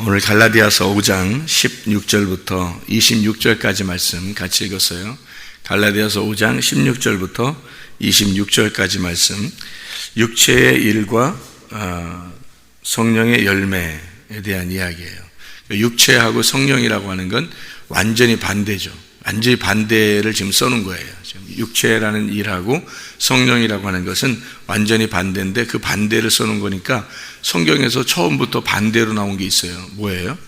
오늘 갈라디아서 5장 16절부터 26절까지 말씀 같이 읽었어요. 갈라디아서 5장 16절부터 26절까지 말씀, 육체의 일과 성령의 열매에 대한 이야기예요. 육체하고 성령이라고 하는 건 완전히 반대죠. 완전히 반대를 지금 써놓은 거예요. 지금 육체라는 일하고 성령이라고 하는 것은 완전히 반대인데 그 반대를 써놓은 거니까 성경에서 처음부터 반대로 나온 게 있어요. 뭐예요?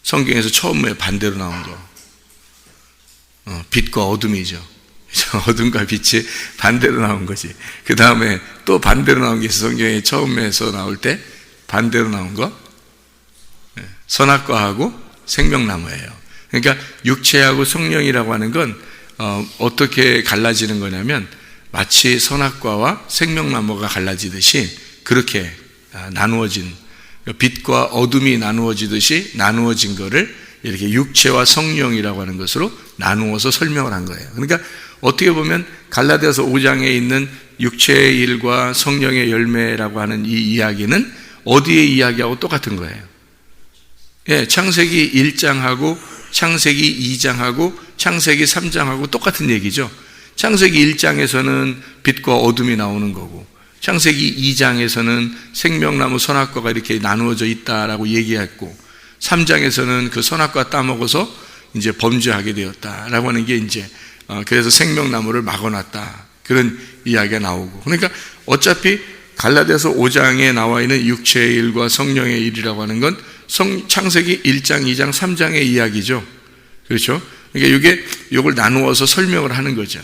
성경에서 처음에 반대로 나온 거. 빛과 어둠이죠. 어둠과 빛이 반대로 나온 거지. 그 다음에 또 반대로 나온 게 있어. 성경에 처음에서 나올 때 반대로 나온 거. 선악과하고 생명나무예요. 그러니까 육체하고 성령이라고 하는 건 어떻게 갈라지는 거냐면 마치 선악과와 생명나무가 갈라지듯이 그렇게 나누어진, 빛과 어둠이 나누어지듯이 나누어진 거를 이렇게 육체와 성령이라고 하는 것으로 나누어서 설명을 한 거예요. 그러니까 어떻게 보면 갈라디아서 5장에 있는 육체의 일과 성령의 열매라고 하는 이 이야기는 어디의 이야기하고 똑같은 거예요. 예, 창세기 1장하고 창세기 2장하고 창세기 3장하고 똑같은 얘기죠. 창세기 1장에서는 빛과 어둠이 나오는 거고, 창세기 2장에서는 생명나무 선악과가 이렇게 나누어져 있다라고 얘기했고, 3장에서는 그 선악과 따먹어서 이제 범죄하게 되었다라고 하는 게 이제 그래서 생명나무를 막아놨다, 그런 이야기가 나오고. 그러니까 어차피 갈라디아서 5장에 나와 있는 육체의 일과 성령의 일이라고 하는 건 창세기 1장, 2장, 3장의 이야기죠. 그렇죠? 그러니까 이걸 나누어서 설명을 하는 거죠.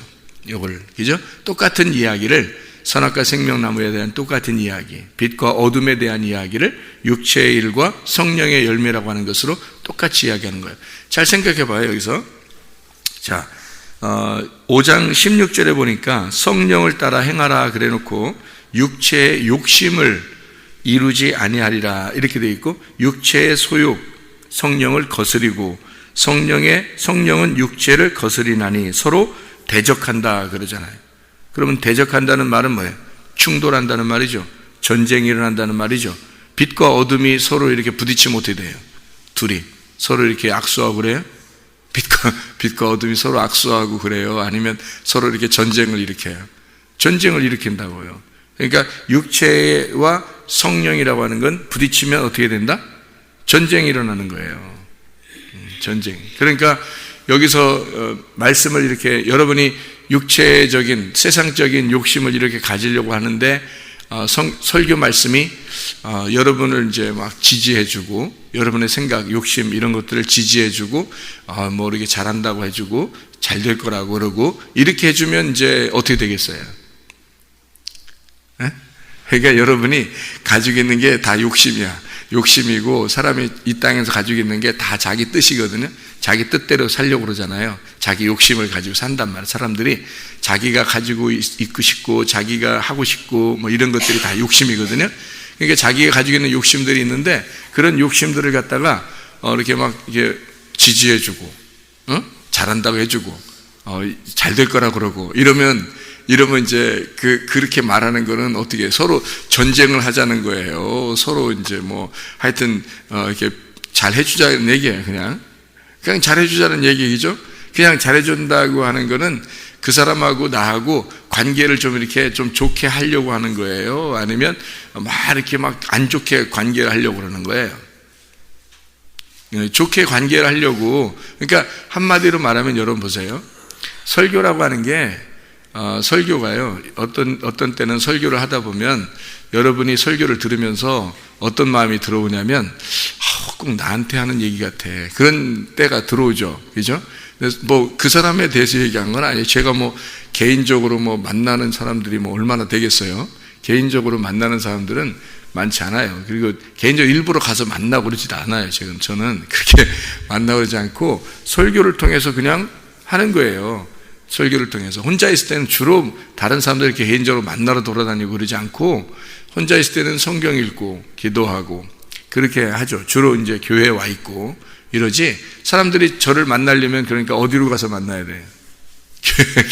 그죠? 똑같은 이야기를, 선악과 생명나무에 대한 똑같은 이야기, 빛과 어둠에 대한 이야기를 육체의 일과 성령의 열매라고 하는 것으로 똑같이 이야기하는 거예요. 잘 생각해 봐요, 여기서. 자, 5장 16절에 보니까 성령을 따라 행하라 그래 놓고 육체의 욕심을 이루지 아니하리라 이렇게 되어 있고, 육체의 소욕, 성령을 거스리고 성령은 육체를 거스리나니 서로 대적한다 그러잖아요. 그러면 대적한다는 말은 뭐예요? 충돌한다는 말이죠. 전쟁이 일어난다는 말이죠. 빛과 어둠이 서로 이렇게 부딪히면 어떻게 돼요? 둘이 서로 이렇게 악수하고 그래요? 빛과 어둠이 서로 악수하고 그래요? 아니면 서로 이렇게 전쟁을 일으켜요? 전쟁을 일으킨다고요. 그러니까 육체와 성령이라고 하는 건 부딪히면 어떻게 된다? 전쟁이 일어나는 거예요. 전쟁. 그러니까 여기서 말씀을 이렇게, 여러분이 육체적인 세상적인 욕심을 이렇게 가지려고 하는데 설교 말씀이 여러분을 이제 막 지지해주고, 여러분의 생각, 욕심 이런 것들을 지지해주고, 뭐 이렇게 잘한다고 해주고 잘 될 거라고 그러고 이렇게 해주면 이제 어떻게 되겠어요? 네? 그러니까 여러분이 가지고 있는 게 다 욕심이고, 사람이 이 땅에서 가지고 있는 게 다 자기 뜻이거든요. 자기 뜻대로 살려고 그러잖아요. 자기 욕심을 가지고 산단 말이에요. 사람들이 자기가 가지고 있고 싶고 자기가 하고 싶고 뭐 이런 것들이 다 욕심이거든요. 그러니까 자기가 가지고 있는 욕심들이 있는데 그런 욕심들을 갖다가 이렇게 막 이게 지지해주고, 잘한다고 해주고, 잘 될 거라 그러고 이러면 이제 그렇게 말하는 거는 어떻게 서로 전쟁을 하자는 거예요. 서로 이제 뭐 하여튼 이렇게 잘 해주자는 얘기예요. 그냥 잘 해주자는 얘기죠. 그냥 잘해준다고 하는 거는 그 사람하고 나하고 관계를 좀 이렇게 좀 좋게 하려고 하는 거예요. 아니면 막 이렇게 막 안 좋게 관계를 하려고 그러는 거예요. 좋게 관계를 하려고. 그러니까 한마디로 말하면 여러분 보세요. 설교라고 하는 게 설교가요, 어떤 때는 설교를 하다 보면 여러분이 설교를 들으면서 어떤 마음이 들어오냐면 꼭 나한테 하는 얘기 같아, 그런 때가 들어오죠. 그죠? 뭐 그 사람에 대해서 얘기한 건 아니에요. 제가 뭐 개인적으로 뭐 만나는 사람들이 뭐 얼마나 되겠어요? 개인적으로 만나는 사람들은 많지 않아요. 그리고 개인적으로 일부러 가서 만나고 그러지도 않아요. 저는 그렇게 만나고 그러지 않고 설교를 통해서 그냥 하는 거예요. 설교를 통해서. 혼자 있을 때는 주로 다른 사람들 이렇게 개인적으로 만나러 돌아다니고 그러지 않고, 혼자 있을 때는 성경 읽고 기도하고 그렇게 하죠. 주로 이제 교회에 와 있고 이러지. 사람들이 저를 만나려면 그러니까 어디로 가서 만나야 돼요?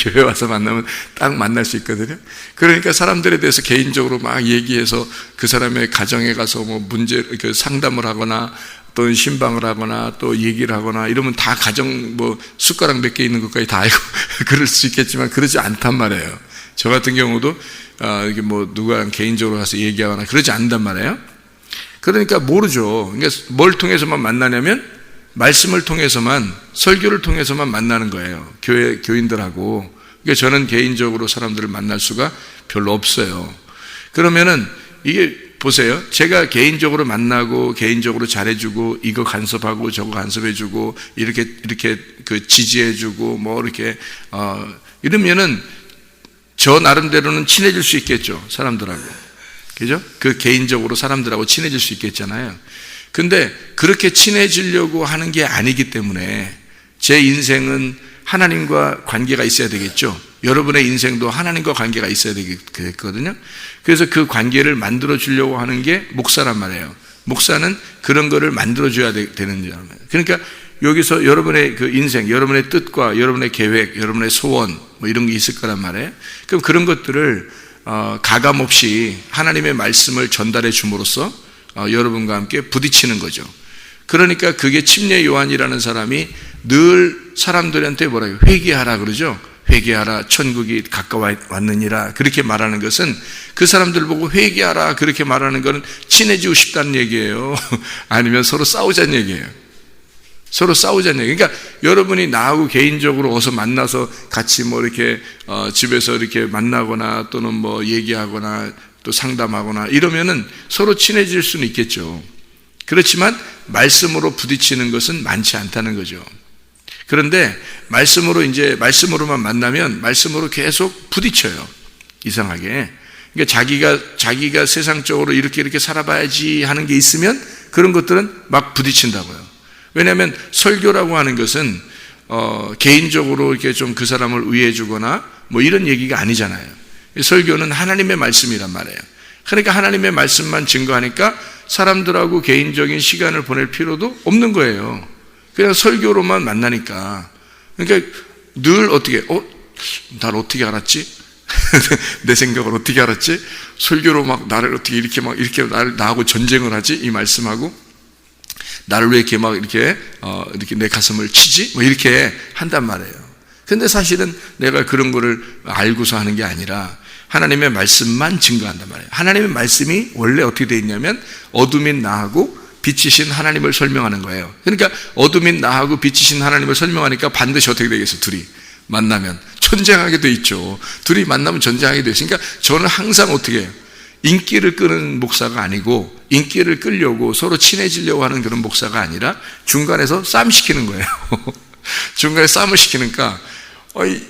교회 와서 만나면 딱 만날 수 있거든요. 그러니까 사람들에 대해서 개인적으로 막 얘기해서 그 사람의 가정에 가서 뭐 문제 상담을 하거나 또 신방을 하거나 또 얘기를 하거나 이러면 다 가정 뭐 숟가락 몇 개 있는 것까지 다 알고 그럴 수 있겠지만 그러지 않단 말이에요. 저 같은 경우도 이게 뭐 누구랑 개인적으로 가서 얘기하거나 그러지 않단 말이에요. 그러니까 모르죠. 그러니까 뭘 통해서만 만나냐면 말씀을 통해서만, 설교를 통해서만 만나는 거예요. 교인들하고. 그러니까 저는 개인적으로 사람들을 만날 수가 별로 없어요. 그러면은 이게 보세요. 제가 개인적으로 만나고 개인적으로 잘해주고 이거 간섭하고 저거 간섭해주고 이렇게 그 지지해주고 뭐 이렇게 이러면은 저 나름대로는 친해질 수 있겠죠. 사람들하고. 그죠? 그 개인적으로 사람들하고 친해질 수 있겠잖아요. 근데 그렇게 친해지려고 하는 게 아니기 때문에 제 인생은 하나님과 관계가 있어야 되겠죠. 여러분의 인생도 하나님과 관계가 있어야 되겠거든요. 그래서 그 관계를 만들어 주려고 하는 게 목사란 말이에요. 목사는 그런 거를 만들어 줘야 되는 거예요. 그러니까 여기서 여러분의 그 인생, 여러분의 뜻과 여러분의 계획, 여러분의 소원 뭐 이런 게 있을 거란 말이에요. 그럼 그런 것들을 가감 없이 하나님의 말씀을 전달해 줌으로써 여러분과 함께 부딪히는 거죠. 그러니까 그게 침례 요한이라는 사람이 늘 사람들한테 뭐라고 회개하라 그러죠. 회개하라, 천국이 가까워 왔느니라 그렇게 말하는 것은 그 사람들 보고 회개하라 그렇게 말하는 것은 친해지고 싶다는 얘기예요. 아니면 서로 싸우자는 얘기예요. 서로 싸우자는 얘기. 그러니까 여러분이 나하고 개인적으로 어서 만나서 같이 뭐 이렇게 집에서 이렇게 만나거나 또는 뭐 얘기하거나 또 상담하거나 이러면은 서로 친해질 수는 있겠죠. 그렇지만 말씀으로 부딪히는 것은 많지 않다는 거죠. 그런데 말씀으로만 만나면 말씀으로 계속 부딪혀요. 이상하게. 그러니까 자기가 세상적으로 이렇게 살아봐야지 하는 게 있으면 그런 것들은 막 부딪힌다고요. 왜냐하면 설교라고 하는 것은 개인적으로 이렇게 좀 그 사람을 위해 주거나 뭐 이런 얘기가 아니잖아요. 설교는 하나님의 말씀이란 말이에요. 그러니까 하나님의 말씀만 증거하니까 사람들하고 개인적인 시간을 보낼 필요도 없는 거예요. 그냥 설교로만 만나니까. 그러니까 늘 어떻게 날 어떻게 알았지? 내 생각을 어떻게 알았지? 설교로 막 나를 어떻게 이렇게 나하고 전쟁을 하지? 이 말씀하고 나를 왜 이렇게 내 가슴을 치지? 뭐 이렇게 한단 말이에요. 근데 사실은 내가 그런 거를 알고서 하는 게 아니라 하나님의 말씀만 증거한단 말이에요. 하나님의 말씀이 원래 어떻게 되어 있냐면 어둠인 나하고 빛이신 하나님을 설명하는 거예요. 그러니까 어둠인 나하고 빛이신 하나님을 설명하니까 반드시 어떻게 되겠어요? 둘이 만나면 전쟁하게 돼 있죠. 둘이 만나면 전쟁하게 돼 있으니까 저는 항상 어떻게 해요? 인기를 끄는 목사가 아니고 인기를 끌려고 서로 친해지려고 하는 그런 목사가 아니라 중간에서 싸움 시키는 거예요. 중간에 싸움을 시키니까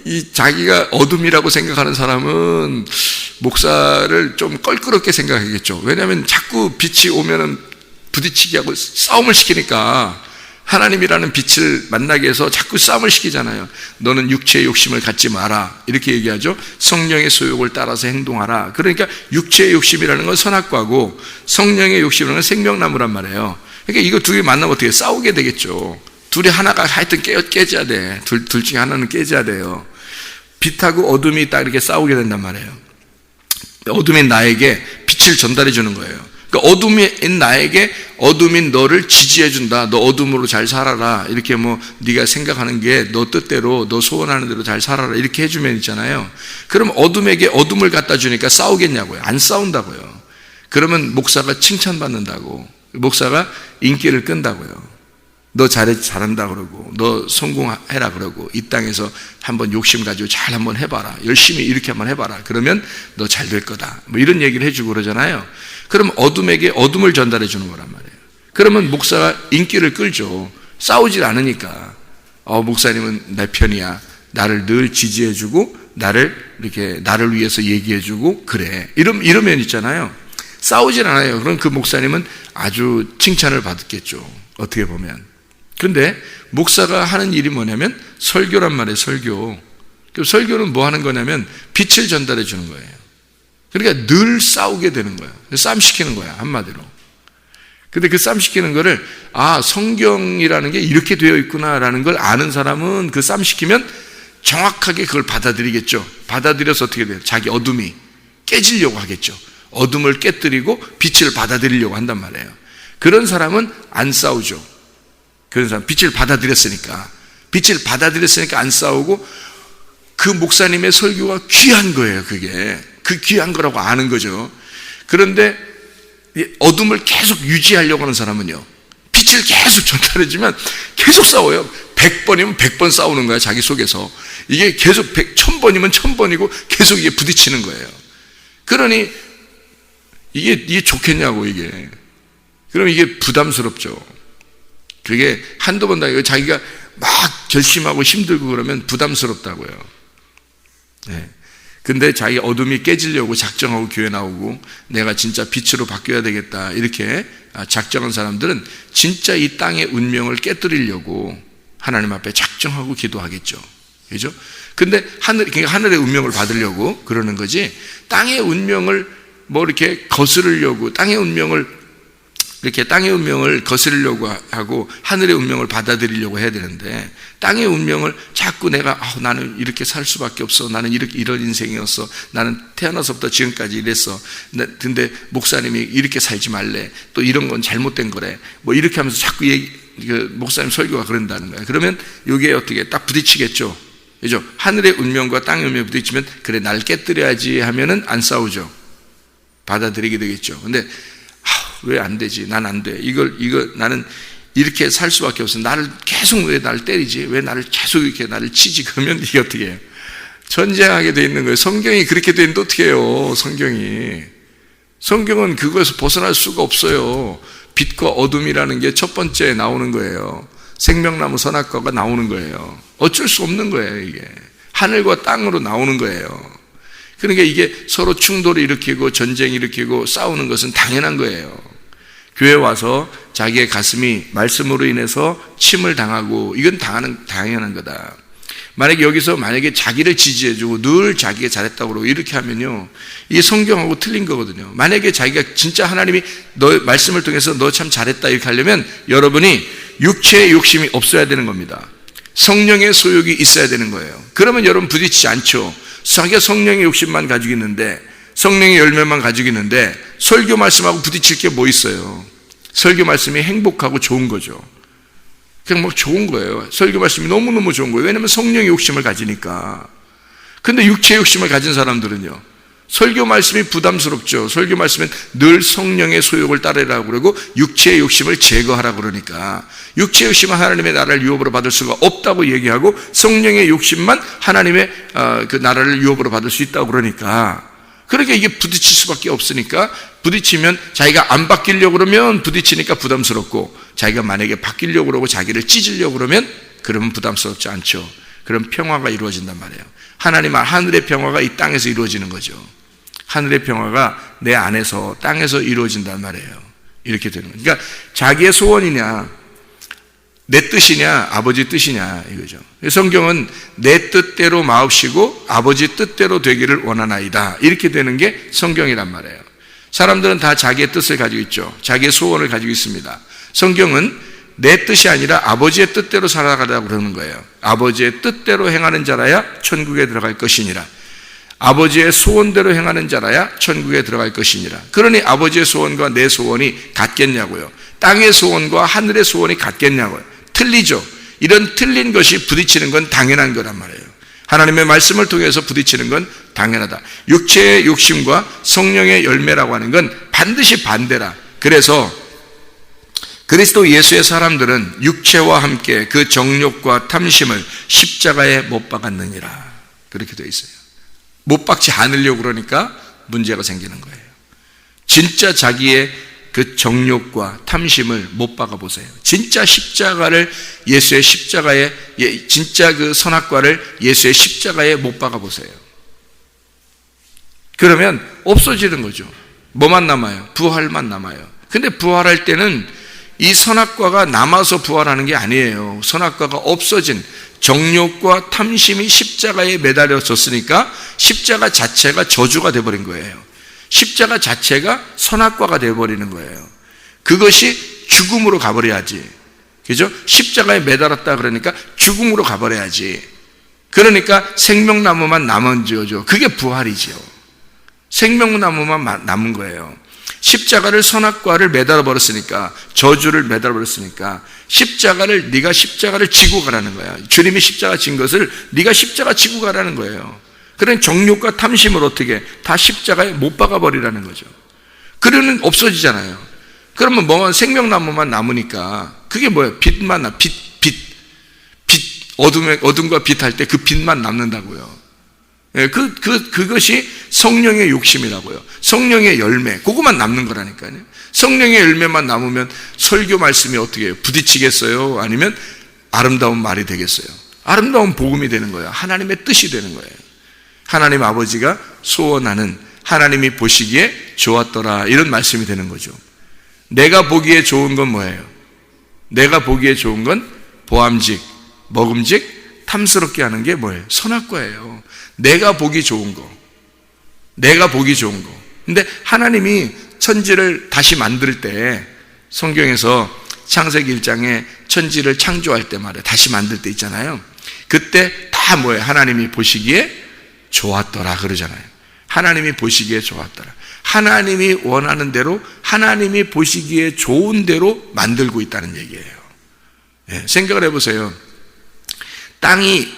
이 자기가 어둠이라고 생각하는 사람은 목사를 좀 껄끄럽게 생각하겠죠. 왜냐하면 자꾸 빛이 오면은 부딪히게 하고 싸움을 시키니까 하나님이라는 빛을 만나게 해서 자꾸 싸움을 시키잖아요. 너는 육체의 욕심을 갖지 마라 이렇게 얘기하죠. 성령의 소욕을 따라서 행동하라. 그러니까 육체의 욕심이라는 건 선악과고 성령의 욕심이라는 건 생명나무란 말이에요. 그러니까 이거 두 개 만나면 어떻게 싸우게 되겠죠. 둘이 하나가 하여튼 깨져야 돼. 둘 중에 하나는 깨져야 돼요. 빛하고 어둠이 딱 이렇게 싸우게 된단 말이에요. 어둠인 나에게 빛을 전달해 주는 거예요. 그러니까 어둠인 나에게 어둠인 너를 지지해 준다. 너 어둠으로 잘 살아라. 이렇게 뭐 네가 생각하는 게 너 뜻대로 너 소원하는 대로 잘 살아라. 이렇게 해주면 있잖아요. 그럼 어둠에게 어둠을 갖다 주니까 싸우겠냐고요. 안 싸운다고요. 그러면 목사가 칭찬받는다고. 목사가 인기를 끈다고요. 너 잘한다 그러고 너 성공해라 그러고 이 땅에서 한번 욕심 가지고 잘 한번 해봐라. 열심히 이렇게 한번 해봐라. 그러면 너 잘 될 거다. 뭐 이런 얘기를 해주고 그러잖아요. 그럼 어둠에게 어둠을 전달해 주는 거란 말이에요. 그러면 목사가 인기를 끌죠. 싸우질 않으니까. 목사님은 내 편이야. 나를 늘 지지해주고 나를 위해서 얘기해주고 그래. 이러면 있잖아요. 싸우질 않아요. 그럼 그 목사님은 아주 칭찬을 받았겠죠. 어떻게 보면. 근데 목사가 하는 일이 뭐냐면 설교란 말이에요. 설교. 설교는 뭐 하는 거냐면 빛을 전달해 주는 거예요. 그러니까 늘 싸우게 되는 거예요. 싸움 시키는 거야, 한마디로. 근데 그 싸움 시키는 거를 성경이라는 게 이렇게 되어 있구나라는 걸 아는 사람은 그 싸움 시키면 정확하게 그걸 받아들이겠죠. 받아들여서 어떻게 돼요? 자기 어둠이 깨지려고 하겠죠. 어둠을 깨뜨리고 빛을 받아들이려고 한단 말이에요. 그런 사람은 안 싸우죠. 그런 사람 빛을 받아들였으니까 안 싸우고, 그 목사님의 설교가 귀한 거예요. 그게 그 귀한 거라고 아는 거죠. 그런데 어둠을 계속 유지하려고 하는 사람은요, 빛을 계속 전달해주면 계속 싸워요. 100번이면 100번 싸우는 거야, 자기 속에서. 이게 계속 1000번이면 1000번이고 계속 이게 부딪히는 거예요. 그러니 이게 좋겠냐고, 이게. 그럼 이게 부담스럽죠. 그게 한두 번 당하고 자기가 막 결심하고 힘들고 그러면 부담스럽다고요. 네. 근데 자기 어둠이 깨지려고 작정하고 교회 나오고 내가 진짜 빛으로 바뀌어야 되겠다 이렇게 작정한 사람들은 진짜 이 땅의 운명을 깨뜨리려고 하나님 앞에 작정하고 기도하겠죠. 그죠? 근데 그러니까 하늘의 운명을 받으려고 그러는 거지, 땅의 운명을 뭐 이렇게 거스르려고, 땅의 운명을 거스르려고 하고 하늘의 운명을 받아들이려고 해야 되는데, 땅의 운명을 자꾸 내가 나는 이렇게 살 수밖에 없어, 나는 이런 인생이었어, 나는 태어나서부터 지금까지 이랬어, 근데 목사님이 이렇게 살지 말래, 또 이런 건 잘못된 거래, 뭐 이렇게 하면서 자꾸 목사님 설교가 그런다는 거야. 그러면 이게 어떻게 딱 부딪히겠죠. 그죠? 하늘의 운명과 땅의 운명이 부딪히면 그래, 날 깨뜨려야지 하면은 안 싸우죠. 받아들이게 되겠죠. 근데 왜 안 되지? 난 안 돼. 나는 이렇게 살 수밖에 없어. 나를 계속 왜 나를 때리지? 왜 나를 계속 이렇게 나를 치지? 그러면 이게 어떻게 해요? 전쟁하게 돼 있는 거예요. 성경이 그렇게 돼 있는데 어떻게 해요? 성경은 그거에서 벗어날 수가 없어요. 빛과 어둠이라는 게 첫 번째 나오는 거예요. 생명나무 선악과가 나오는 거예요. 어쩔 수 없는 거예요. 이게 하늘과 땅으로 나오는 거예요. 그러니까 이게 서로 충돌을 일으키고 전쟁 일으키고 싸우는 것은 당연한 거예요. 교회 와서 자기의 가슴이 말씀으로 인해서 침을 당하고, 이건 당연한 거다. 만약에 자기를 지지해주고 늘 자기가 잘했다고 그러고 이렇게 하면요, 이게 성경하고 틀린 거거든요. 만약에 자기가 진짜 하나님이 너 말씀을 통해서 너 참 잘했다 이렇게 하려면 여러분이 육체의 욕심이 없어야 되는 겁니다. 성령의 소욕이 있어야 되는 거예요. 그러면 여러분 부딪히지 않죠. 자기가 성령의 욕심만 가지고 있는데, 성령의 열매만 가지고 있는데 설교 말씀하고 부딪힐 게 뭐 있어요? 설교 말씀이 행복하고 좋은 거죠. 그냥 막 좋은 거예요. 설교 말씀이 너무너무 좋은 거예요. 왜냐하면 성령의 욕심을 가지니까. 근데 육체의 욕심을 가진 사람들은요, 설교 말씀이 부담스럽죠. 설교 말씀은 늘 성령의 소욕을 따르라고 그러고 육체의 욕심을 제거하라고 그러니까, 육체의 욕심은 하나님의 나라를 유업으로 받을 수가 없다고 얘기하고 성령의 욕심만 하나님의 그 나라를 유업으로 받을 수 있다고 그러니까 이게 부딪힐 수밖에 없으니까, 부딪히면 자기가 안 바뀌려고 그러면 부딪히니까 부담스럽고, 자기가 만약에 바뀌려고 그러고 자기를 찢으려고 그러면 부담스럽지 않죠. 그럼 평화가 이루어진단 말이에요. 하늘의 평화가 이 땅에서 이루어지는 거죠. 하늘의 평화가 내 안에서 땅에서 이루어진단 말이에요. 이렇게 되는 거예요. 그러니까 자기의 소원이냐 내 뜻이냐 아버지 뜻이냐 이거죠. 성경은 내 뜻대로 마옵시고 아버지 뜻대로 되기를 원하나이다, 이렇게 되는 게 성경이란 말이에요. 사람들은 다 자기의 뜻을 가지고 있죠. 자기의 소원을 가지고 있습니다. 성경은 내 뜻이 아니라 아버지의 뜻대로 살아가라고 그러는 거예요. 아버지의 뜻대로 행하는 자라야 천국에 들어갈 것이니라. 아버지의 소원대로 행하는 자라야 천국에 들어갈 것이니라. 그러니 아버지의 소원과 내 소원이 같겠냐고요. 땅의 소원과 하늘의 소원이 같겠냐고요. 틀리죠. 이런 틀린 것이 부딪히는 건 당연한 거란 말이에요. 하나님의 말씀을 통해서 부딪히는 건 당연하다. 육체의 욕심과 성령의 열매라고 하는 건 반드시 반대라. 그래서 그리스도 예수의 사람들은 육체와 함께 그 정욕과 탐심을 십자가에 못 박았느니라, 그렇게 되어 있어요. 못 박지 않으려고 그러니까 문제가 생기는 거예요. 진짜 자기의 그 정욕과 탐심을 못 박아보세요. 진짜 십자가를 예수의 십자가에, 진짜 그 선악과를 예수의 십자가에 못 박아보세요. 그러면 없어지는 거죠. 뭐만 남아요? 부활만 남아요. 근데 부활할 때는 이 선악과가 남아서 부활하는 게 아니에요. 선악과가 없어진, 정욕과 탐심이 십자가에 매달려졌으니까 십자가 자체가 저주가 되어버린 거예요. 십자가 자체가 선악과가 되어버리는 거예요. 그것이 죽음으로 가버려야지. 그죠? 십자가에 매달았다 그러니까 죽음으로 가버려야지. 그러니까 생명나무만 남은지어죠. 그게 부활이지요. 생명나무만 남은 거예요. 십자가를 선악과를 매달아 버렸으니까, 저주를 매달아 버렸으니까 네가 십자가를 지고 가라는 거야. 주님이 십자가 진 것을 네가 십자가 지고 가라는 거예요. 그런 정욕과 탐심을 어떻게 다 십자가에 못 박아 버리라는 거죠. 그러면 없어지잖아요. 그러면 뭐만 생명나무만 남으니까 그게 뭐예요? 빛만 빛 어둠과 빛 할 때 그 빛만 남는다고요. 그것이 성령의 욕심이라고요. 성령의 열매, 그거만 남는 거라니까요. 성령의 열매만 남으면 설교 말씀이 어떻게 해요? 부딪히겠어요? 아니면 아름다운 말이 되겠어요? 아름다운 복음이 되는 거예요. 하나님의 뜻이 되는 거예요. 하나님 아버지가 소원하는, 하나님이 보시기에 좋았더라, 이런 말씀이 되는 거죠. 내가 보기에 좋은 건 뭐예요? 내가 보기에 좋은 건 보암직, 먹음직, 탐스럽게 하는 게 뭐예요? 선악과예요. 내가 보기 좋은 거. 내가 보기 좋은 거. 근데 하나님이 천지를 다시 만들 때, 성경에서 창세기 1장에 천지를 창조할 때 말이에요. 다시 만들 때 있잖아요. 그때 다 뭐예요? 하나님이 보시기에 좋았더라 그러잖아요. 하나님이 보시기에 좋았더라. 하나님이 원하는 대로, 하나님이 보시기에 좋은 대로 만들고 있다는 얘기예요. 네, 생각을 해보세요. 땅이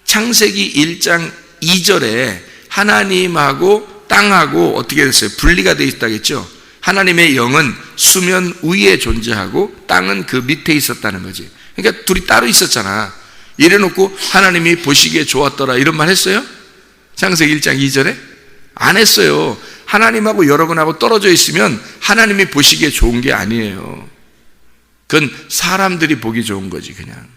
창세기 1장 2절에 하나님하고 땅하고 어떻게 됐어요? 분리가 되어 있다겠죠? 하나님의 영은 수면 위에 존재하고 땅은 그 밑에 있었다는 거지. 그러니까 둘이 따로 있었잖아. 이래놓고 하나님이 보시기에 좋았더라 이런 말 했어요? 창세기 1장 2절에? 안 했어요. 하나님하고 여러분하고 떨어져 있으면 하나님이 보시기에 좋은 게 아니에요. 그건 사람들이 보기 좋은 거지 그냥.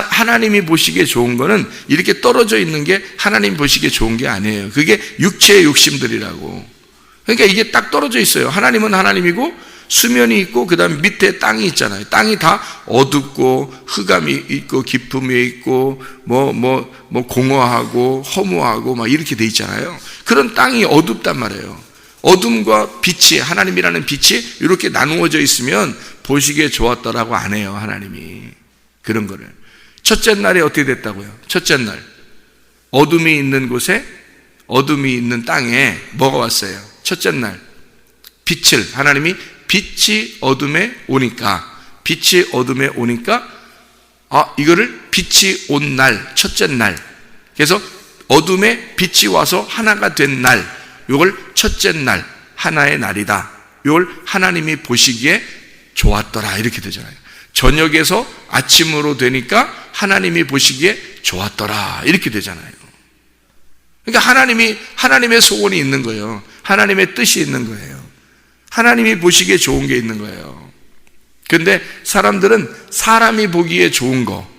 하나님이 보시기에 좋은 거는 이렇게 떨어져 있는 게 하나님 보시기에 좋은 게 아니에요. 그게 육체의 욕심들이라고. 그러니까 이게 딱 떨어져 있어요. 하나님은 하나님이고 수면이 있고 그 다음에 밑에 땅이 있잖아요. 땅이 다 어둡고 흑암이 있고 기품이 있고 공허하고 허무하고 막 이렇게 돼 있잖아요. 그런 땅이 어둡단 말이에요. 어둠과 빛이, 하나님이라는 빛이 이렇게 나누어져 있으면 보시기에 좋았더라고 안 해요. 하나님이 그런 거를. 첫째 날에 어떻게 됐다고요? 첫째 날 어둠이 있는 곳에, 어둠이 있는 땅에 뭐가 왔어요? 첫째 날 빛을, 하나님이 빛이 어둠에 오니까, 빛이 어둠에 오니까 이거를 빛이 온 날, 첫째 날. 그래서 어둠에 빛이 와서 하나가 된 날, 이걸 첫째 날, 하나의 날이다. 이걸 하나님이 보시기에 좋았더라 이렇게 되잖아요. 저녁에서 아침으로 되니까 하나님이 보시기에 좋았더라 이렇게 되잖아요. 그러니까 하나님의 소원이 있는 거예요. 하나님의 뜻이 있는 거예요. 하나님이 보시기에 좋은 게 있는 거예요. 그런데 사람들은 사람이 보기에 좋은 거,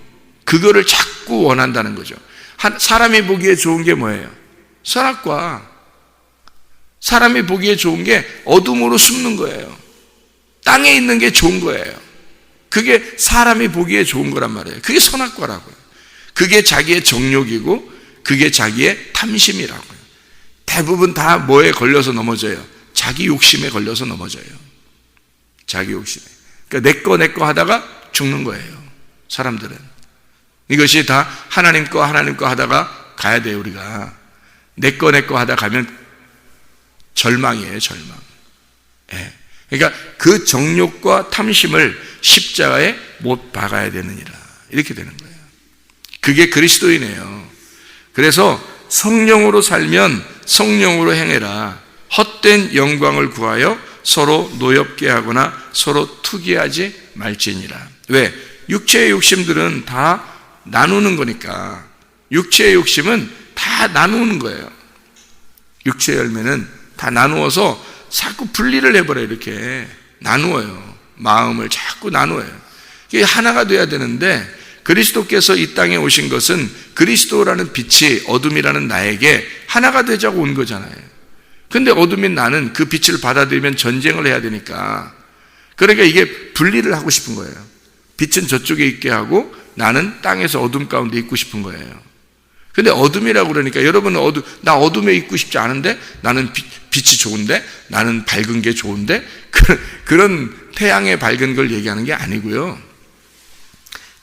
그거를 자꾸 원한다는 거죠. 사람이 보기에 좋은 게 뭐예요? 선악과. 사람이 보기에 좋은 게 어둠으로 숨는 거예요. 땅에 있는 게 좋은 거예요. 그게 사람이 보기에 좋은 거란 말이에요. 그게 선악과라고요. 그게 자기의 정욕이고 그게 자기의 탐심이라고요. 대부분 다 뭐에 걸려서 넘어져요? 자기 욕심에 걸려서 넘어져요. 자기 욕심에. 그러니까 내 거 하다가 죽는 거예요. 사람들은. 이것이 다 하나님 거 하다가 가야 돼요. 우리가 내 거 하다 가면 절망이에요. 절망. 예. 그러니까 그 정욕과 탐심을 십자가에 못 박아야 되느니라 이렇게 되는 거예요. 그게 그리스도이네요. 그래서 성령으로 살면 성령으로 행해라. 헛된 영광을 구하여 서로 노엽게 하거나 서로 투기하지 말지니라. 왜? 육체의 욕심들은 다 나누는 거니까. 육체의 욕심은 다 나누는 거예요. 육체의 열매는 다 나누어서 자꾸 분리를 해버려요. 이렇게 나누어요. 마음을 자꾸 나누어요. 이게 하나가 돼야 되는데 그리스도께서 이 땅에 오신 것은 그리스도라는 빛이 어둠이라는 나에게 하나가 되자고 온 거잖아요. 근데 어둠인 나는 그 빛을 받아들이면 전쟁을 해야 되니까, 그러니까 이게 분리를 하고 싶은 거예요. 빛은 저쪽에 있게 하고 나는 땅에서 어둠 가운데 있고 싶은 거예요. 근데 어둠이라고 그러니까 여러분은 나 어둠에 있고 싶지 않은데, 나는 빛이 좋은데, 나는 밝은 게 좋은데, 그런 태양의 밝은 걸 얘기하는 게 아니고요.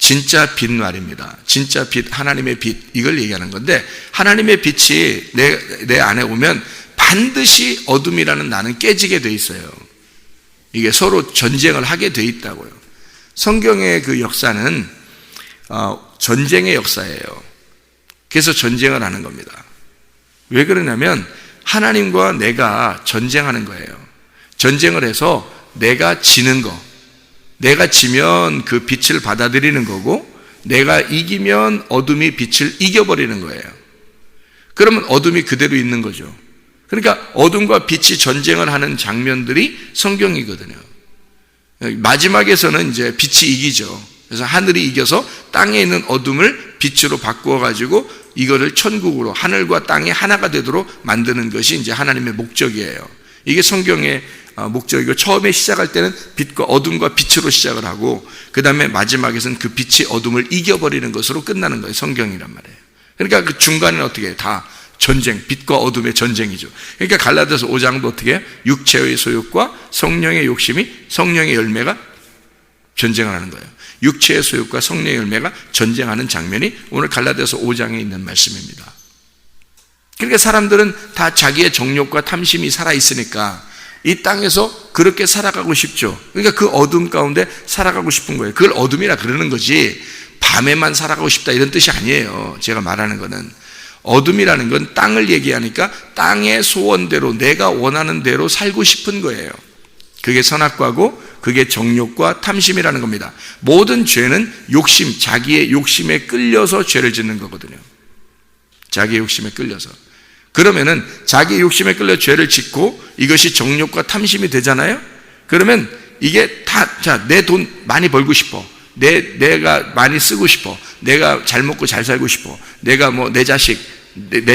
진짜 빛 말입니다. 진짜 빛, 하나님의 빛, 이걸 얘기하는 건데, 하나님의 빛이 내 안에 오면 반드시 어둠이라는 나는 깨지게 돼 있어요. 이게 서로 전쟁을 하게 돼 있다고요. 성경의 그 역사는 전쟁의 역사예요. 그래서 전쟁을 하는 겁니다. 왜 그러냐면 하나님과 내가 전쟁하는 거예요. 전쟁을 해서 내가 지는 거, 내가 지면 그 빛을 받아들이는 거고, 내가 이기면 어둠이 빛을 이겨버리는 거예요. 그러면 어둠이 그대로 있는 거죠. 그러니까 어둠과 빛이 전쟁을 하는 장면들이 성경이거든요. 마지막에서는 이제 빛이 이기죠. 그래서 하늘이 이겨서 땅에 있는 어둠을 빛으로 바꾸어 가지고 이거를 천국으로, 하늘과 땅이 하나가 되도록 만드는 것이 이제 하나님의 목적이에요. 이게 성경의 목적이고, 처음에 시작할 때는 빛과 어둠과 빛으로 시작을 하고, 그 다음에 마지막에서는 그 빛이 어둠을 이겨버리는 것으로 끝나는 거예요. 성경이란 말이에요. 그러니까 그 중간에는 어떻게 해요? 다 전쟁, 빛과 어둠의 전쟁이죠. 그러니까 갈라디아서 5장도 어떻게 해요? 육체의 소욕과 성령의 욕심이, 성령의 열매가 전쟁을 하는 거예요. 육체의 소욕과 성령의 열매가 전쟁하는 장면이 오늘 갈라디아서 5장에 있는 말씀입니다. 그러니까 사람들은 다 자기의 정욕과 탐심이 살아있으니까 이 땅에서 그렇게 살아가고 싶죠. 그러니까 그 어둠 가운데 살아가고 싶은 거예요. 그걸 어둠이라 그러는 거지 밤에만 살아가고 싶다 이런 뜻이 아니에요. 제가 말하는 거는 어둠이라는 건 땅을 얘기하니까 땅의 소원대로, 내가 원하는 대로 살고 싶은 거예요. 그게 선악과고 그게 정욕과 탐심이라는 겁니다. 모든 죄는 욕심, 자기의 욕심에 끌려서 죄를 짓는 거거든요. 자기의 욕심에 끌려서. 그러면은 자기의 욕심에 끌려 죄를 짓고 이것이 정욕과 탐심이 되잖아요. 그러면 이게 다, 자, 내 돈 많이 벌고 싶어. 내가 많이 쓰고 싶어. 내가 잘 먹고 잘 살고 싶어. 내가 뭐 내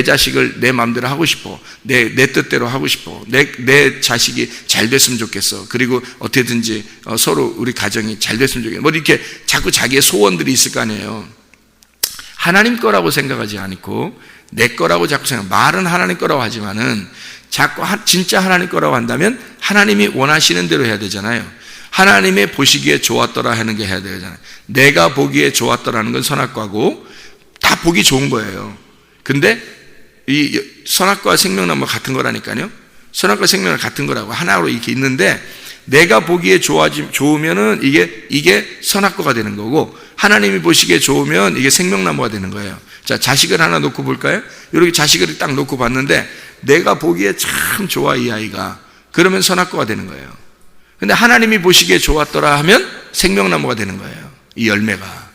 자식을 내 마음대로 하고 싶어. 내 뜻대로 하고 싶어. 내 자식이 잘 됐으면 좋겠어. 그리고 어떻게든지 서로 우리 가정이 잘 됐으면 좋겠어. 뭐 이렇게 자꾸 자기의 소원들이 있을 거 아니에요. 하나님 거라고 생각하지 않고 내 거라고 자꾸 생각. 말은 하나님 거라고 하지만은 자꾸 진짜 하나님 거라고 한다면 하나님이 원하시는 대로 해야 되잖아요. 하나님의 보시기에 좋았더라 하는 게 해야 되잖아요. 내가 보기에 좋았더라는 건 선악과고 다 보기 좋은 거예요. 근데 이 선악과 생명나무가 같은 거라니까요. 선악과 생명나무 같은 거라고 하나로 이렇게 있는데 내가 보기에 좋으면은 이게 선악과가 되는 거고 하나님이 보시기에 좋으면 이게 생명나무가 되는 거예요. 자, 자식을 하나 놓고 볼까요? 이렇게 자식을 딱 놓고 봤는데 내가 보기에 참 좋아 이 아이가. 그러면 선악과가 되는 거예요. 근데 하나님이 보시기에 좋았더라 하면 생명나무가 되는 거예요. 이 열매가.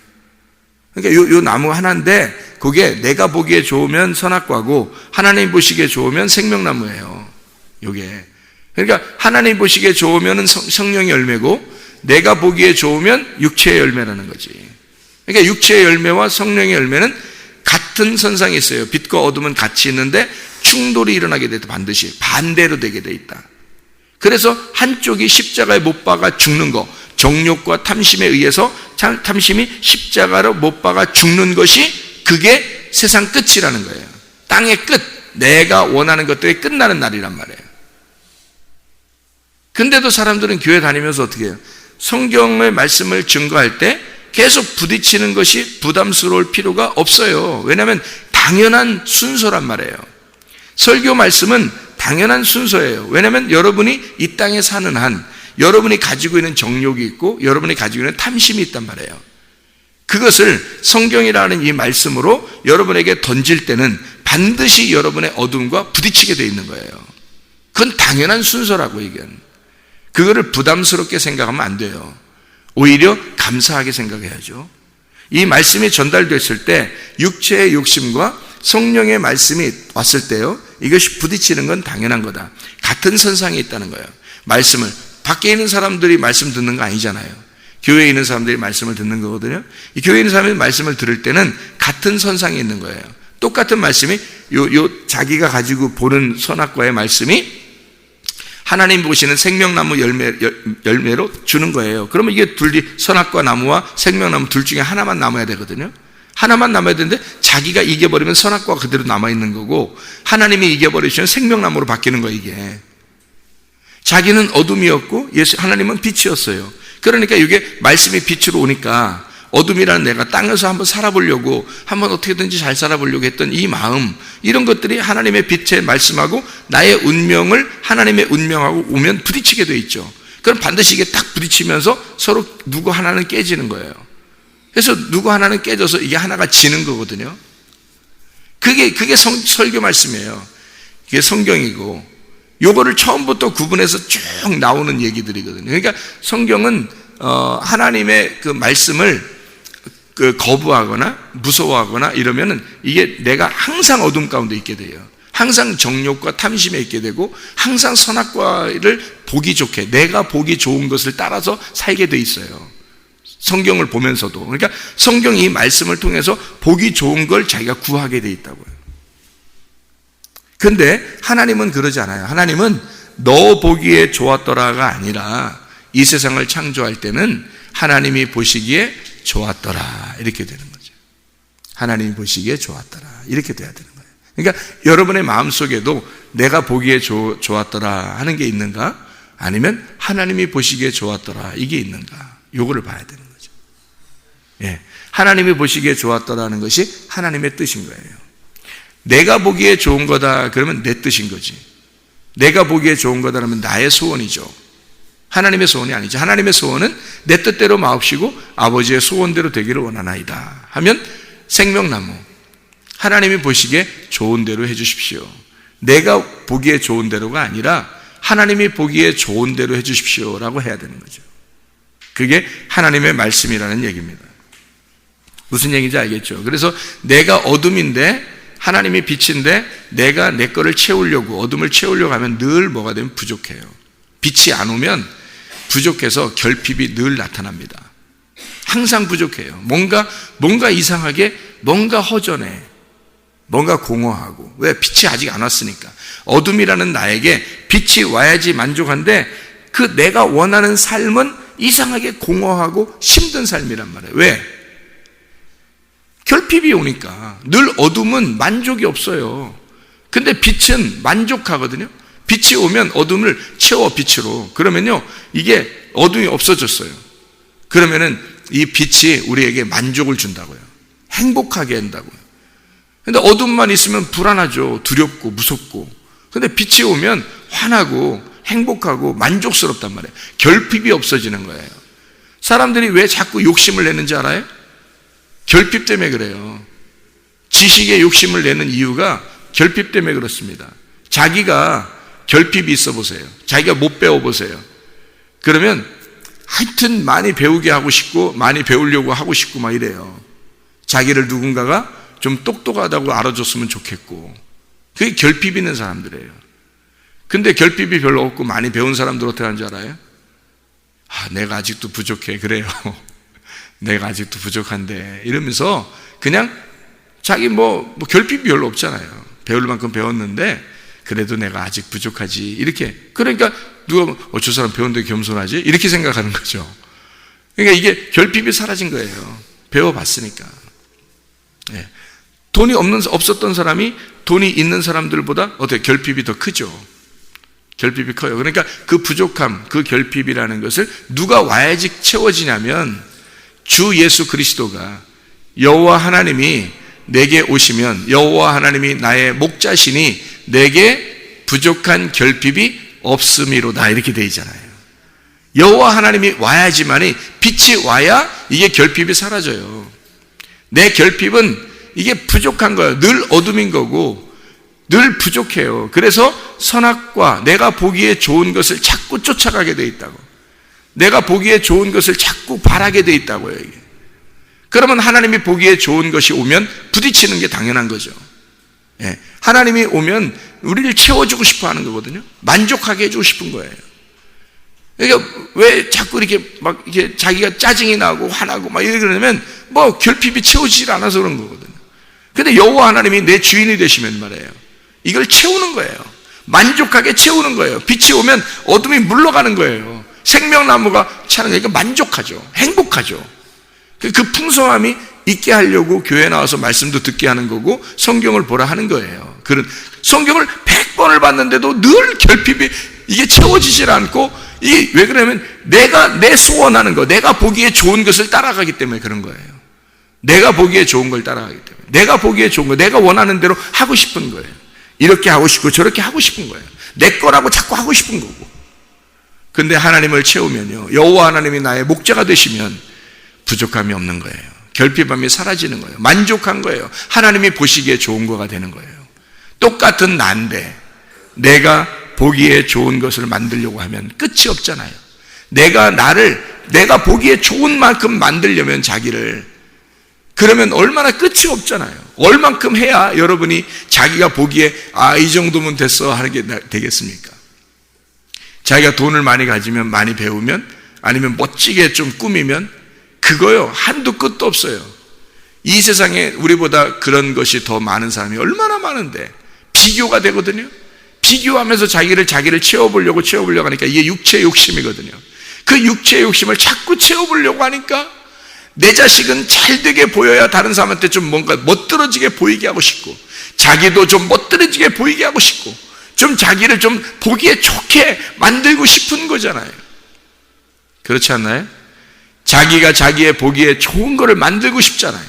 그러니까 요 나무 하나인데 그게 내가 보기에 좋으면 선악과고 하나님 보시기에 좋으면 생명나무예요. 요게. 그러니까 하나님 보시기에 좋으면 성령의 열매고 내가 보기에 좋으면 육체의 열매라는 거지. 그러니까 육체의 열매와 성령의 열매는 같은 선상에 있어요. 빛과 어둠은 같이 있는데 충돌이 일어나게 돼도 반드시 반대로 되게 돼 있다. 그래서 한쪽이 십자가에 못 박아 죽는 거, 정욕과 탐심에 의해서 탐심이 십자가로 못 박아 죽는 것이 그게 세상 끝이라는 거예요. 땅의 끝, 내가 원하는 것들이 끝나는 날이란 말이에요. 근데도 사람들은 교회 다니면서 어떻게 해요? 성경의 말씀을 증거할 때 계속 부딪히는 것이 부담스러울 필요가 없어요. 왜냐하면 당연한 순서란 말이에요. 설교 말씀은 당연한 순서예요. 왜냐하면 여러분이 이 땅에 사는 한 여러분이 가지고 있는 정욕이 있고 여러분이 가지고 있는 탐심이 있단 말이에요. 그것을 성경이라는 이 말씀으로 여러분에게 던질 때는 반드시 여러분의 어둠과 부딪히게 되어 있는 거예요. 그건 당연한 순서라고 이건. 그거를 부담스럽게 생각하면 안 돼요. 오히려 감사하게 생각해야죠. 이 말씀이 전달됐을 때 육체의 욕심과 성령의 말씀이 왔을 때요, 이것이 부딪히는 건 당연한 거다. 같은 선상에 있다는 거예요. 말씀을 밖에 있는 사람들이 말씀 듣는 거 아니잖아요. 교회에 있는 사람들이 말씀을 듣는 거거든요. 이 교회에 있는 사람들이 말씀을 들을 때는 같은 선상에 있는 거예요. 똑같은 말씀이 자기가 가지고 보는 선악과의 말씀이 하나님 보시는 생명나무 열매로 주는 거예요. 그러면 이게 선악과 나무와 생명나무 둘 중에 하나만 남아야 되거든요. 하나만 남아야 되는데 자기가 이겨버리면 선악과가 그대로 남아있는 거고 하나님이 이겨버리시면 생명나무로 바뀌는 거예요. 이게 자기는 어둠이었고 하나님은 빛이었어요. 그러니까 이게 말씀이 빛으로 오니까 어둠이라는 내가 땅에서 한번 살아보려고, 한번 어떻게든지 잘 살아보려고 했던 이 마음, 이런 것들이 하나님의 빛의 말씀하고 나의 운명을 하나님의 운명하고 오면 부딪히게 돼 있죠. 그럼 반드시 이게 딱 부딪히면서 서로 누구 하나는 깨지는 거예요. 그래서 누구 하나는 깨져서 이게 하나가 지는 거거든요. 그게 설교 말씀이에요. 이게 성경이고, 요거를 처음부터 구분해서 쭉 나오는 얘기들이거든요. 그러니까 성경은 하나님의 그 말씀을 거부하거나 무서워하거나 이러면은 이게 내가 항상 어둠 가운데 있게 돼요. 항상 정욕과 탐심에 있게 되고, 항상 선악과를 보기 좋게, 내가 보기 좋은 것을 따라서 살게 돼 있어요. 성경을 보면서도. 그러니까 성경이 이 말씀을 통해서 보기 좋은 걸 자기가 구하게 돼 있다고요. 근데 하나님은 그러지 않아요. 하나님은 너 보기에 좋았더라가 아니라 이 세상을 창조할 때는 하나님이 보시기에 좋았더라, 이렇게 되는 거죠. 하나님이 보시기에 좋았더라, 이렇게 돼야 되는 거예요. 그러니까 여러분의 마음속에도 내가 보기에 좋았더라 하는 게 있는가? 아니면 하나님이 보시기에 좋았더라 이게 있는가? 요거를 봐야 되는 거죠. 예, 하나님이 보시기에 좋았더라는 것이 하나님의 뜻인 거예요. 내가 보기에 좋은 거다 그러면 내 뜻인 거지. 내가 보기에 좋은 거다 그러면 나의 소원이죠. 하나님의 소원이 아니죠. 하나님의 소원은 내 뜻대로 마옵시고 아버지의 소원대로 되기를 원하나이다 하면 생명나무, 하나님이 보시기에 좋은 대로 해주십시오. 내가 보기에 좋은 대로가 아니라 하나님이 보기에 좋은 대로 해주십시오라고 해야 되는 거죠. 그게 하나님의 말씀이라는 얘기입니다. 무슨 얘기인지 알겠죠? 그래서 내가 어둠인데 하나님이 빛인데 내가 내 거를 채우려고, 어둠을 채우려고 하면 늘 뭐가 되면 부족해요. 빛이 안 오면 부족해서 결핍이 늘 나타납니다. 항상 부족해요. 뭔가 이상하게, 뭔가 허전해, 뭔가 공허하고. 왜? 빛이 아직 안 왔으니까. 어둠이라는 나에게 빛이 와야지 만족한데 그 내가 원하는 삶은 이상하게 공허하고 힘든 삶이란 말이에요. 왜? 결핍이 오니까. 늘 어둠은 만족이 없어요. 근데 빛은 만족하거든요. 빛이 오면 어둠을 채워, 빛으로. 그러면요, 이게 어둠이 없어졌어요. 그러면은 이 빛이 우리에게 만족을 준다고요. 행복하게 한다고요. 근데 어둠만 있으면 불안하죠. 두렵고 무섭고. 근데 빛이 오면 환하고 행복하고 만족스럽단 말이에요. 결핍이 없어지는 거예요. 사람들이 왜 자꾸 욕심을 내는지 알아요? 결핍 때문에 그래요. 지식에 욕심을 내는 이유가 결핍 때문에 그렇습니다. 자기가 결핍이 있어 보세요. 자기가 못 배워보세요. 그러면 하여튼 많이 배우게 하고 싶고 많이 배우려고 하고 싶고 막 이래요. 자기를 누군가가 좀 똑똑하다고 알아줬으면 좋겠고. 그게 결핍 있는 사람들이에요. 근데 결핍이 별로 없고 많이 배운 사람들 어떻게 하는 줄 알아요? 내가 아직도 부족해. 그래요. 내가 아직도 부족한데 이러면서 그냥 자기 뭐 결핍이 별로 없잖아요. 배울 만큼 배웠는데 그래도 내가 아직 부족하지, 이렇게. 그러니까 누가 저 사람 배웠는데 겸손하지, 이렇게 생각하는 거죠. 그러니까 이게 결핍이 사라진 거예요. 배워봤으니까. 네. 돈이 없었던 사람이 돈이 있는 사람들보다 어떻게 결핍이 더 크죠. 결핍이 커요. 그러니까 그 부족함, 그 결핍이라는 것을 누가 와야지 채워지냐면 주 예수 그리스도가, 여호와 하나님이 내게 오시면 여호와 하나님이 나의 목자시니 내게 부족한 결핍이 없음이로다, 이렇게 돼 있잖아요. 여호와 하나님이 와야지만이, 빛이 와야 이게 결핍이 사라져요. 내 결핍은 이게 부족한 거예요. 늘 어둠인 거고 늘 부족해요. 그래서 선악과 내가 보기에 좋은 것을 자꾸 쫓아가게 돼 있다고. 내가 보기에 좋은 것을 자꾸 바라게 돼 있다고요, 이게. 그러면 하나님이 보기에 좋은 것이 오면 부딪히는 게 당연한 거죠. 예. 하나님이 오면 우리를 채워주고 싶어 하는 거거든요. 만족하게 해주고 싶은 거예요. 그러니까 왜 자꾸 이렇게 막 이렇게 자기가 짜증이 나고 화나고 막 이렇게 그러냐면 뭐 결핍이 채워지질 않아서 그런 거거든요. 근데 여호와 하나님이 내 주인이 되시면 말이에요, 이걸 채우는 거예요. 만족하게 채우는 거예요. 빛이 오면 어둠이 물러가는 거예요. 생명나무가 차는 거니까 만족하죠. 행복하죠. 그 풍성함이 있게 하려고 교회에 나와서 말씀도 듣게 하는 거고 성경을 보라 하는 거예요. 그런 성경을 100번을 봤는데도 늘 결핍이 이게 채워지질 않고 이게 왜 그러냐면 내 소원하는 거, 내가 보기에 좋은 것을 따라가기 때문에 그런 거예요. 내가 보기에 좋은 걸 따라가기 때문에, 내가 보기에 좋은 거, 내가 원하는 대로 하고 싶은 거예요. 이렇게 하고 싶고 저렇게 하고 싶은 거예요. 내 거라고 자꾸 하고 싶은 거고. 근데 하나님을 채우면요, 여호와 하나님이 나의 목자가 되시면 부족함이 없는 거예요. 결핍함이 사라지는 거예요. 만족한 거예요. 하나님이 보시기에 좋은 거가 되는 거예요. 똑같은 나인데 내가 보기에 좋은 것을 만들려고 하면 끝이 없잖아요. 내가 보기에 좋은 만큼 만들려면 자기를, 그러면 얼마나 끝이 없잖아요. 얼만큼 해야 여러분이 자기가 보기에 이 정도면 됐어 하는 게 되겠습니까? 자기가 돈을 많이 가지면, 많이 배우면, 아니면 멋지게 좀 꾸미면 그거요 한도 끝도 없어요. 이 세상에 우리보다 그런 것이 더 많은 사람이 얼마나 많은데 비교가 되거든요. 비교하면서 자기를 채워보려고 하니까 이게 육체의 욕심이거든요. 그 육체의 욕심을 자꾸 채워보려고 하니까 내 자식은 잘되게 보여야 다른 사람한테 좀 뭔가 멋들어지게 보이게 하고 싶고, 자기도 좀 멋들어지게 보이게 하고 싶고, 좀 자기를 좀 보기에 좋게 만들고 싶은 거잖아요. 그렇지 않나요? 자기가 자기의 보기에 좋은 거를 만들고 싶잖아요.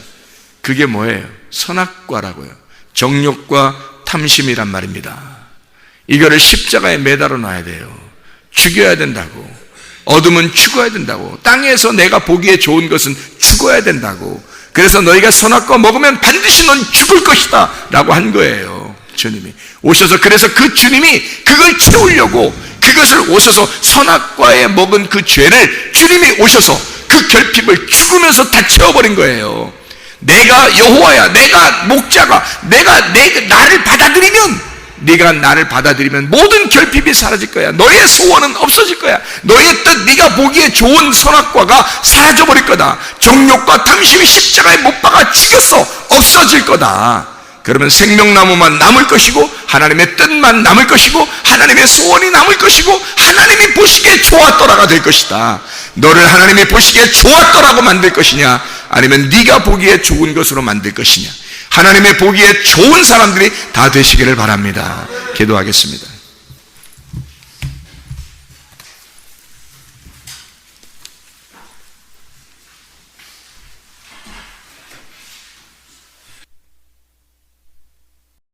그게 뭐예요? 선악과라고요. 정욕과 탐심이란 말입니다. 이거를 십자가에 매달아 놔야 돼요. 죽여야 된다고. 어둠은 죽어야 된다고. 땅에서 내가 보기에 좋은 것은 죽어야 된다고. 그래서 너희가 선악과 먹으면 반드시 넌 죽을 것이다 라고 한 거예요. 주님이 오셔서, 그래서 그 주님이 그걸 채우려고, 그것을 오셔서 선악과에 먹은 그 죄를 주님이 오셔서 그 결핍을 죽으면서 다 채워버린 거예요. 내가 여호와야, 내가 목자가, 나를 받아들이면, 네가 나를 받아들이면 모든 결핍이 사라질 거야. 너의 소원은 없어질 거야. 너의 뜻, 네가 보기에 좋은 선악과가 사라져버릴 거다. 정욕과 탐심이 십자가에 못 박아 죽였어. 없어질 거다. 그러면 생명나무만 남을 것이고, 하나님의 뜻만 남을 것이고, 하나님의 소원이 남을 것이고, 하나님이 보시기에 좋았더라가 될 것이다. 너를 하나님이 보시기에 좋았더라고 만들 것이냐, 아니면 네가 보기에 좋은 것으로 만들 것이냐. 하나님의 보기에 좋은 사람들이 다 되시기를 바랍니다. 기도하겠습니다.